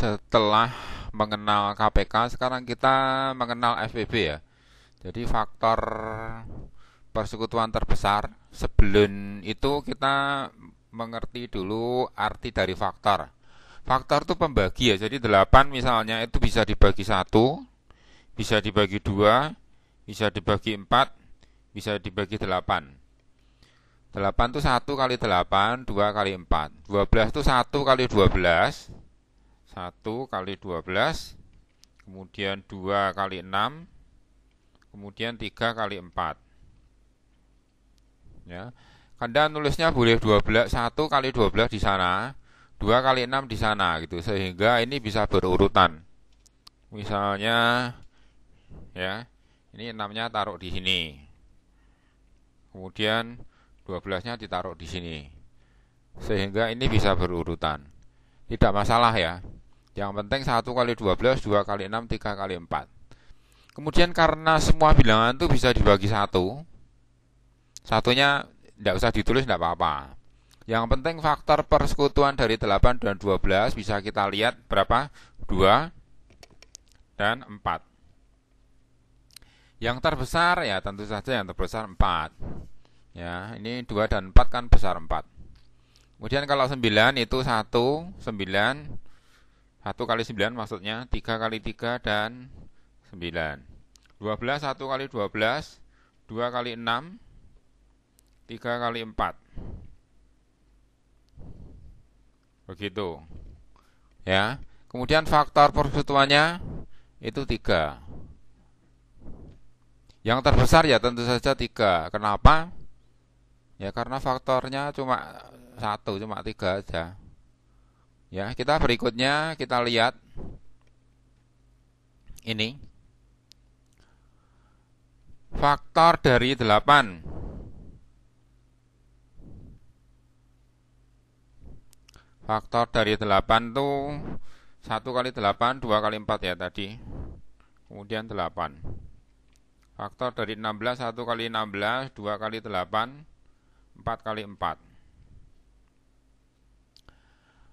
Setelah mengenal KPK, sekarang kita mengenal FPB ya. Jadi faktor persekutuan terbesar. Sebelum itu kita mengerti dulu arti dari faktor. Faktor itu pembagi ya. Jadi 8 misalnya itu bisa dibagi 1, bisa dibagi 2, bisa dibagi 4, bisa dibagi 8. 8 itu 1 kali 8, 2 kali 4. 12 itu 1 kali 12. 1 kali 12, kemudian 2 kali 6, kemudian 3 kali 4. Ya. Anda nulisnya boleh 12, 1 kali 12 di sana, 2 kali 6 di sana gitu, sehingga ini bisa berurutan. Misalnya ya, ini 6-nya taruh di sini. Kemudian 12-nya ditaruh di sini. Sehingga ini bisa berurutan. Tidak masalah ya. Yang penting 1 kali 12, 2 kali 6, 3 kali 4. Kemudian karena semua bilangan itu bisa dibagi 1, satunya tidak usah ditulis, tidak apa-apa. Yang penting faktor persekutuan dari 8 dan 12 bisa kita lihat berapa? 2 dan 4. Yang terbesar ya tentu saja yang terbesar 4. Ya, ini 2 dan 4 kan besar 4. Kemudian kalau 9 itu 1, 9. 1 kali 9 maksudnya 3 kali 3 dan 9. 12 1 kali 12, 2 kali 6, 3 kali 4. Begitu. Ya. Kemudian faktor persekutuannya itu 3. Yang terbesar ya tentu saja 3. Kenapa? Ya karena faktornya cuma 1, cuma 3 aja. Ya, kita berikutnya kita lihat ini. Faktor dari 8. Faktor dari 8 itu 1 kali 8, 2 kali 4 ya tadi. Kemudian 8. Faktor dari 16, 1 kali 16, 2 kali 8, 4 kali 4.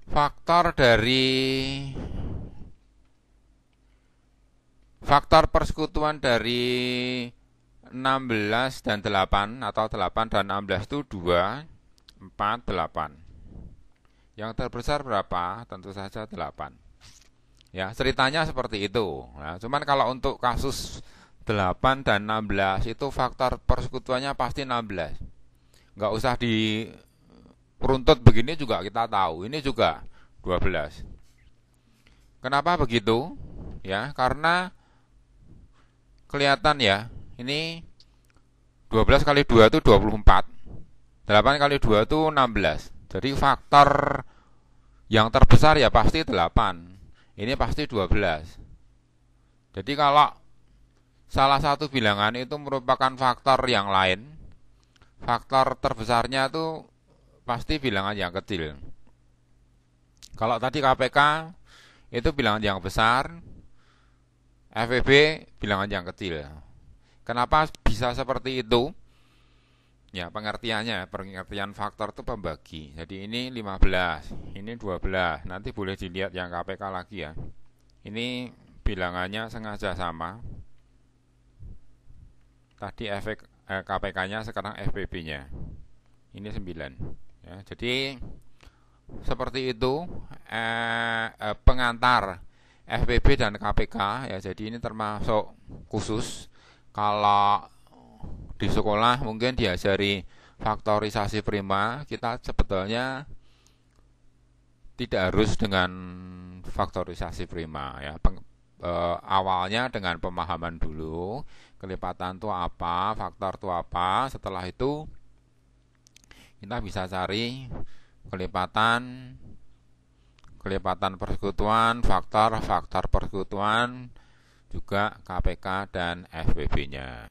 Faktor persekutuan dari 16 dan 8 atau 8 dan 16 itu 2, 4, 8. Yang terbesar berapa? Tentu saja 8. Ya, ceritanya seperti itu. Nah, cuman kalau untuk kasus 8 dan 16 itu faktor persekutuannya pasti 16. Nggak usah diruntut begini juga kita tahu. Ini juga 12. Kenapa begitu? Ya, karena kelihatan ya, ini 12 kali 2 itu 24. 8 kali 2 itu 16. Jadi faktor yang terbesar ya pasti 8. Ini pasti 12. Jadi kalau salah satu bilangan itu merupakan faktor yang lain, faktor terbesarnya itu pasti bilangan yang kecil. Kalau tadi KPK itu bilangan yang besar, FPB bilangan yang kecil. Kenapa bisa seperti itu? Ya, pengertian faktor itu pembagi. Jadi ini 15, ini 12. Nanti boleh dilihat yang KPK lagi ya. Ini bilangannya sengaja sama. Tadi KPK-nya, sekarang FPB-nya. Ini 9. Ya, jadi seperti itu pengantar FPB dan KPK ya. Jadi ini termasuk khusus. Kalau di sekolah mungkin diajari faktorisasi prima, kita sebetulnya tidak harus dengan faktorisasi prima ya. Awalnya dengan pemahaman dulu, kelipatan itu apa, faktor itu apa. Setelah itu kita bisa cari kelipatan persekutuan, faktor persekutuan, juga KPK dan FPB-nya.